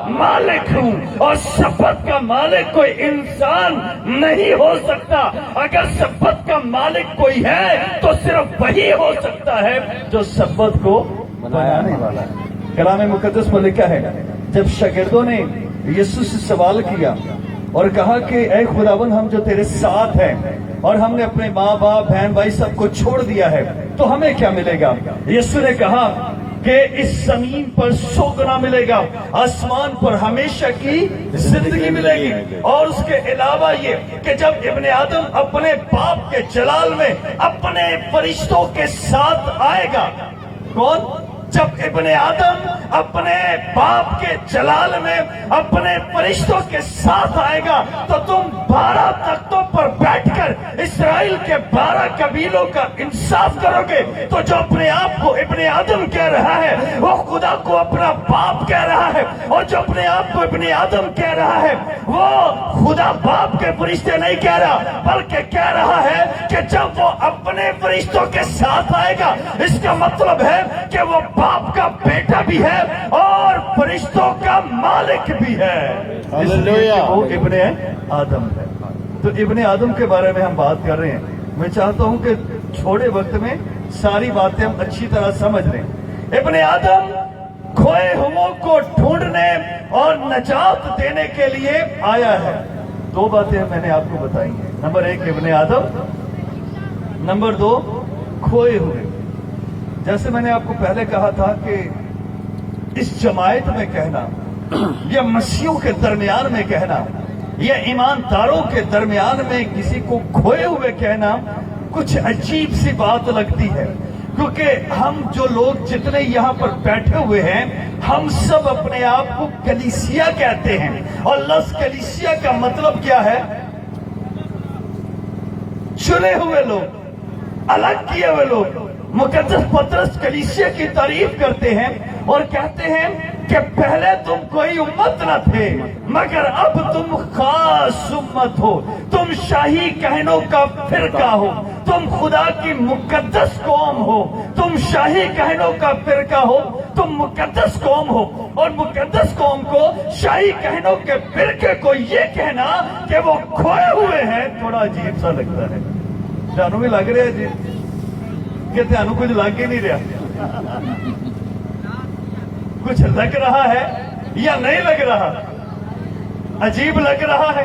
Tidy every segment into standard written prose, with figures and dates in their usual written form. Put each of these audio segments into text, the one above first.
मालिक हूँ, और शपथ का मालिक कोई इंसान नहीं हो सकता। अगर शपथ का मालिक कोई है तो सिर्फ वही हो सकता है जो शपथ को बनाने वाला है। कलाम मुकद्दस में लिखा है, जब शागिर्दों ने यीशु से सवाल किया और कहा कि ऐ खुदावन, हम जो तेरे साथ हैं और हमने अपने माँ बाप बहन भाई सबको छोड़ दिया है, तो हमें क्या मिलेगा? यीशु ने कहा कि इस जमीन पर 100 गुना मिलेगा, आसमान पर हमेशा की जिंदगी मिलेगी। और उसके अलावा ये कि जब इब्ने आदम अपने बाप के जलाल में अपने फरिश्तों के साथ आएगा, कौन? जब इब्ने आदम अपने बाप के जलाल में अपने फरिश्तों के साथ आएगा, तो तुम 12 तख्तों पर बैठकर इस्राएल के 12 कबीलों का इंसाफ करोगे। तो जो अपने आप को इब्ने आदम कह रहा है, वो खुदा को अपना बाप कह रहा है, और जो अपने आप को इब्ने आदम कह रहा है, वो खुदा बाप के फरिश्ते नहीं कह रहा, बल्कि कह रहा है कि जब वो अपने फरिश्तों के साथ आएगा, इसका मतलब है कि वो बाप का बेटा भी है और फरिश्तों का मालिक भी है। हालेलुया। वो इब्ने आदम है। तो इब्ने आदम के बारे में हम बात कर रहे हैं। मैं चाहता हूं कि थोड़े वक्त में सारी बातें हम अच्छी तरह समझ लें। इब्ने आदम खोए हुओं को ढूंढने और नजात देने के लिए आया है। 2 बातें मैंने आपको बताई हैं। नंबर 1 इब्ने आदम, नंबर 2 खोए हुए। जैसे मैंने आपको पहले कहा था कि इस जमायत में कहना, या मसीहों के दरमियान में कहना, या ईमानदारों के दरमियान में किसी को खोए हुए कहना कुछ अजीब सी बात लगती है, क्योंकि हम जो लोग जितने यहाँ पर बैठे हुए हैं, हम सब अपने आप को कलीसिया कहते हैं। और लफ्ज कलीसिया का मतलब क्या है? चुने हुए लोग, अलग किए हुए लोग। मुकद्दस पतरस कलीसिया की तारीफ करते हैं और कहते हैं कि पहले तुम कोई उम्मत न थे, मगर अब तुम खास उम्मत हो, तुम शाही कहनों का फिरका हो, तुम खुदा की मुकद्दस कौम हो, तुम शाही कहनों का फिरका हो, तुम मुकद्दस कौम हो। और मुकद्दस कौम को, शाही कहनों के फिरके को ये कहना कि वो खोए हुए हैं, थोड़ा अजीब सा लगता है। जानू भी लग रहा है जी कि ध्यान कुछ लग ही नहीं रहा, कुछ लग रहा है या नहीं लग रहा? अजीब लग रहा है।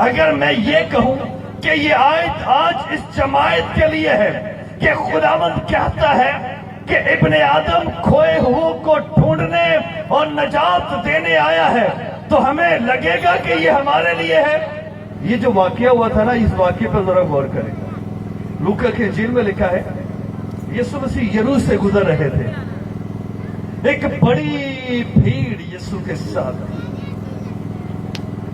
अगर मैं ये कहूं कि ये आयत आज इस जमायत के लिए है कि खुदावंद कहता है कि इब्ने आदम खोए हुओं को ढूंढने और नजात देने आया है, तो हमें लगेगा कि ये हमारे लिए है। ये जो वाकया हुआ था ना, इस वाकये पर जरा गौर करें। लूका के इंजील में लिखा है, यीशु मसीह यरूशलेम से गुजर रहे थे, एक बड़ी भीड़ यीशु के साथ थी।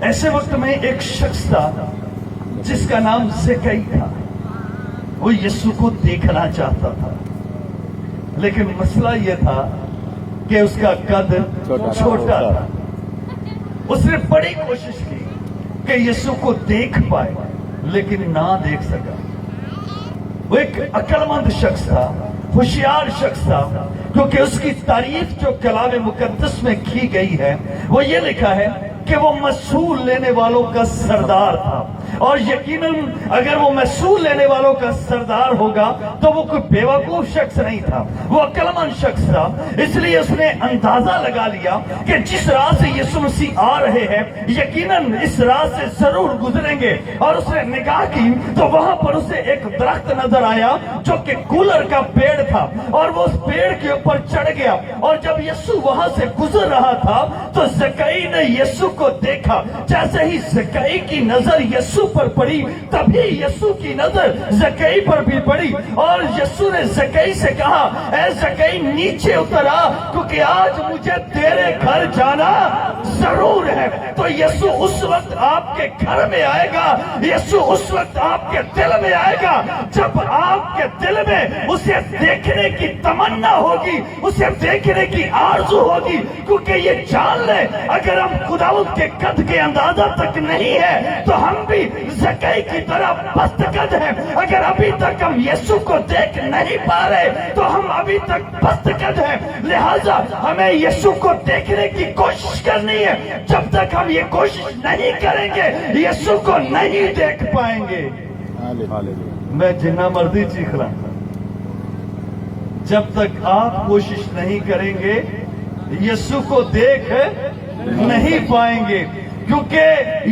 ऐसे वक्त में एक शख्स था जिसका नाम ज़कई था। वो यीशु को देखना चाहता था, लेकिन मसला यह था कि उसका कद छोटा था। उसने बड़ी कोशिश की कि यीशु को देख पाए, लेकिन ना देख सका। वो एक अक्लमंद शख्स था, होशियार शख्स था, क्योंकि उसकी तारीफ जो कलाम मुकद्दस में की गई है, वो ये लिखा है कि वो मसूल लेने वालों का सरदार था। और यकीनन अगर वो मसूल लेने वालों का सरदार होगा तो वो कोई बेवकूफ शख्स नहीं था, वो अक्लमंद शख्स था। इसलिए उसने अंदाजा लगा लिया कि जिस राह से यीशु मसीह आ रहे हैं, यकीनन इस राह से जरूर गुजरेंगे। और उसने निगाह की तो वहां पर उसे एक दरख्त नजर आया जो कि कूलर का पेड़ था, और वो उस पेड़ के ऊपर चढ़ गया। और जब यीशु वहां से गुजर रहा था तो ज़कई ने यीशु को देखा। जैसे ही ज़कई की नजर यीशु पर पड़ी, तभी यीशु की नजर ज़कई पर भी पड़ी। और यीशु ने ज़कई से कहा, ऐ ज़कई नीचे उतर आ, क्योंकि आज मुझे तेरे घर जाना जरूर है। तो यीशु उस वक्त आपके घर में आएगा, यीशु उस वक्त आपके दिल में आएगा जब आपके दिल में उसे देखने की तमन्ना होगी, उसे देखने की आरज़ू होगी। क्योंकि ये जान ले, अगर हम खुदावंद के कद के अंदाजा तक नहीं है तो हम भी ज़कई की तरह बस्तकद है। अगर अभी तक हम यीशु को देख नहीं पा रहे तो हम अभी तक बस्तकद हैं। लिहाजा हमें यीशु को देखने की कोशिश करनी है। जब तक हम ये कोशिश नहीं करेंगे यीशु को नहीं देख पाएंगे। मैं जिन्ना मर्जी चीख रहा, जब तक आप कोशिश नहीं करेंगे यीशु को देख नहीं पाएंगे, क्योंकि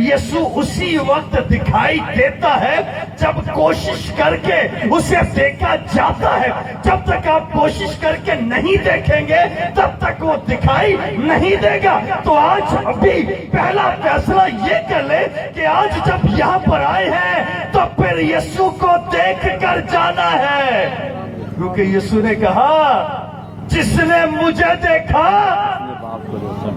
यीशु उसी वक्त दिखाई देता है जब कोशिश करके उसे देखा जाता है। जब तक आप कोशिश करके नहीं देखेंगे तब तक वो दिखाई नहीं देगा। तो आज अभी पहला फैसला ये कर ले कि आज जब यहाँ पर आए हैं तो फिर यीशु को देख कर जाना है, क्योंकि यीशु ने कहा जिसने मुझे देखा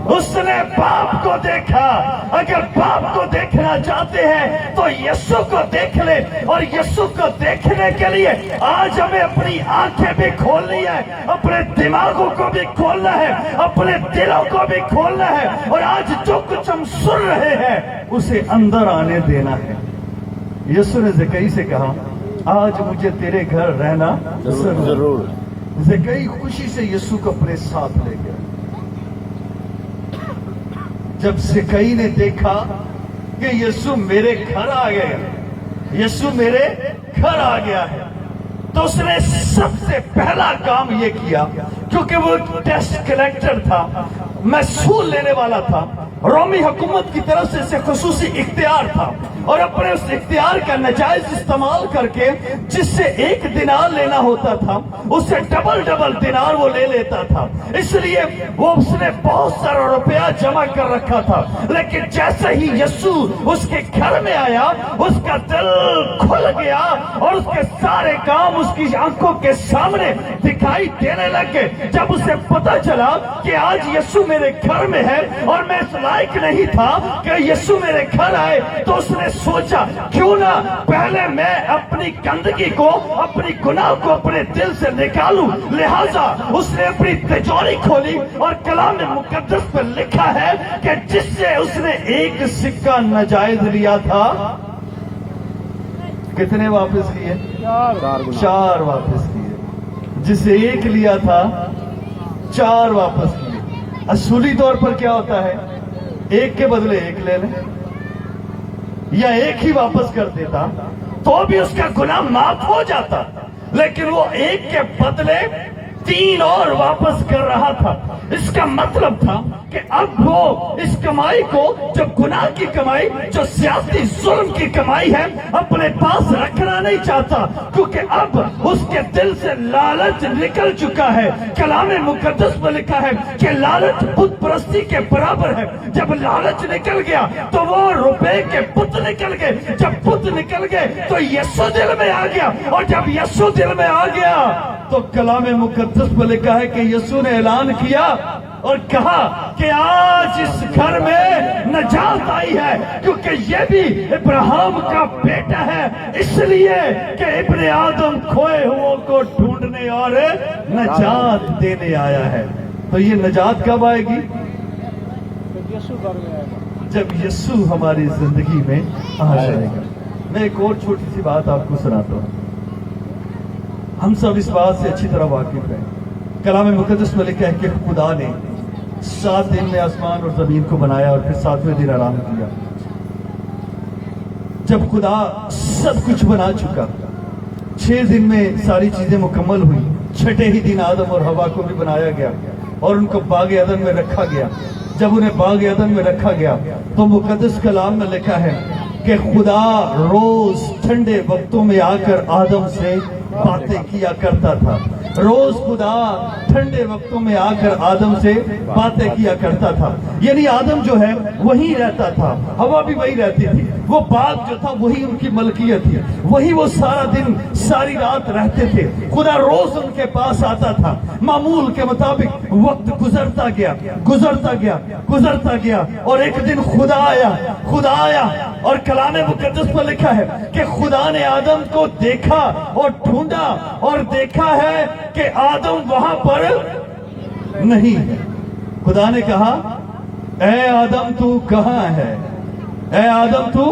उसने बाप को देखा। अगर बाप को देखना चाहते हैं तो यीशु को देख ले, और यीशु को देखने के लिए आज हमें अपनी आंखें भी खोलनी है, अपने दिमागों को भी खोलना है, अपने दिलों को भी खोलना है, और आज जो कुछ हम सुन रहे हैं उसे अंदर आने देना है। यीशु ने ज़कई से कहा आज मुझे तेरे घर रहना जरूर। ज़कई खुशी से यीशु को अपने साथ ले गया। जब ज़कई ने देखा कि यीशु मेरे घर आ गया, यीशु मेरे घर आ गया है, तो उसने सबसे पहला काम ये किया, क्योंकि वो टैक्स कलेक्टर था, महसूल लेने वाला था, रोमी हुकूमत की तरफ से इसे खुसूसी इख्तियार था, और अपने उस इख्तियार का नाजायज इस्तेमाल करके जिससे 1 दिनार लेना होता था उससे डबल दिनार वो ले लेता था। इसलिए वो उसने बहुत सारा रुपया जमा कर रखा था। लेकिन जैसे ही यीशु उसके घर में आया उसका दिल खुल गया और उसके सारे काम उसकी आंखों के सामने दिखाई देने लगे। जब उसे पता चला कि आज यीशु मेरे घर में है और मैं इस लायक नहीं था कि यीशु मेरे घर आए, तो उसने सोचा क्यों ना पहले मैं अपनी गंदगी को, अपनी गुनाह को अपने दिल से निकालूं। लिहाजा उसने अपनी तिजोरी खोली और कलाम मुकद्दस पर लिखा है कि जिससे उसने 1 सिक्का नाजायज लिया था, कितने वापस किए? 4 वापस किए। जिसे 1 लिया था 4 वापस किए। असूली तौर पर क्या होता है, 1 के बदले 1 ले लें, या 1 ही वापस कर देता तो भी उसका गुनाह माफ हो जाता, लेकिन वो 1 के बदले 3 और वापस कर रहा था। इसका मतलब था कि अब वो इस कमाई को, जो गुनाह की कमाई, जो सियासी जुल्म की कमाई है, अपने पास रखना नहीं चाहता, क्योंकि अब उसके दिल से लालच निकल चुका है। कलाम मुकद्दस में लिखा है कि लालच बुत परस्ती के बराबर है। जब लालच निकल गया तो वो रुपए के बुत निकल गए। जब बुत निकल गए तो यीशु दिल में आ गया, और जब यीशु दिल में आ गया तो कलाम मुकद्दस में लिखा है कि यीशु ने ऐलान किया और कहा कि आज इस घर में नजात आई है, क्योंकि ये भी इब्राहिम का बेटा है, इसलिए कि इब्ने आदम खोए हुओं को ढूंढने और नजात देने आया है। तो ये नजात कब आएगी? जब यीशु हमारी जिंदगी में आ जाएगा। मैं एक और छोटी सी बात आपको सुनाता हूँ। हम सब इस बात से अच्छी तरह वाकिफ हैं। कलाम मुकद्दस में लिखा है कि खुदा ने 7 दिन में आसमान और जमीन को बनाया और फिर 7वें दिन आराम किया। जब खुदा सब कुछ बना चुका, 6 दिन में सारी चीजें मुकम्मल हुई, 6ठे ही दिन आदम और हवा को भी बनाया गया और उनको बाग अदन में रखा गया। जब उन्हें बाग अदन में रखा गया तो मुकद्दस कलाम में लिखा है कि खुदा रोज ठंडे वक्तों में आकर आदम से बातें किया करता था। रोज खुदा ठंडे वक्तों में आकर आदम से बातें किया करता था। यानी आदम जो है वही रहता था, हवा भी वही रहती थी, वो बाग जो था वही उनकी मलकियत थी, वही वो सारा दिन सारी रात रहते थे। खुदा रोज उनके पास आता था। मामूल के मुताबिक वक्त गुजरता गया और एक दिन खुदा आया और कलाम मुकद्दस पर लिखा है कि खुदा ने आदम को देखा और ढूंढा और देखा है कि आदम वहां पर नहीं है। खुदा ने कहा, ए आदम तू कहां है? ए आदम तू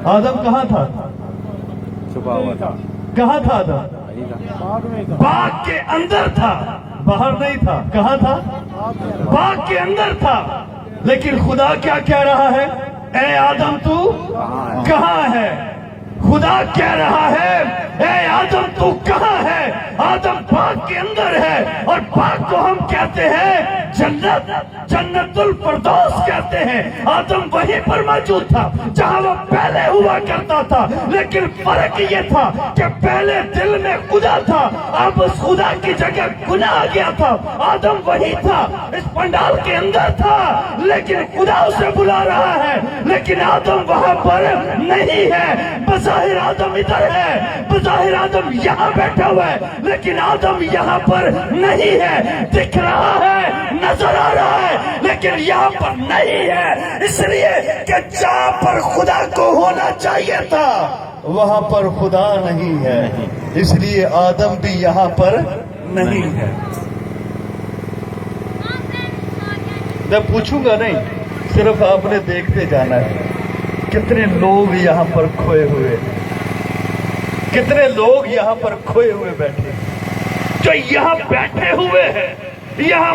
आदम कहाँ था? छुपा हुआ था। कहाँ था आदम? बाग के अंदर था, बाहर नहीं था। कहाँ था? बाग के अंदर था। लेकिन खुदा क्या कह रहा है? ए आदम तू कहाँ है? खुदा कह रहा है ए आदम तू कहाँ है? आदम बाग के अंदर है, और बाग को हम कहते हैं जन्नत, जन्नतुल फिरदौस कहते हैं। आदम वहीं पर मौजूद था जहां वो पहले हुआ करता था, लेकिन फर्क ये था कि पहले दिल में खुदा था, अब उस खुदा की जगह गुनाह आ गया था। आदम वही था, इस पंडाल के अंदर था, लेकिन खुदा उसे बुला रहा है, लेकिन आदम वहां पर नहीं है। बज़ाहिर आदम इधर है, बज़ाहिर आदम यहाँ बैठा हुआ है, लेकिन आदम यहाँ पर नहीं है। दिख रहा है, नजर आ रहा है, लेकिन यहाँ पर नहीं है, इसलिए कि जहाँ पर खुदा को होना चाहिए था वहां पर खुदा नहीं है, इसलिए आदम भी यहाँ पर नहीं है। मैं पूछूंगा नहीं, सिर्फ आपने देखते जाना है। कितने लोग यहाँ पर खोए हुए हैं, कितने लोग यहाँ पर खोए हुए बैठे, जो यहाँ बैठे हुए हैं, यहाँ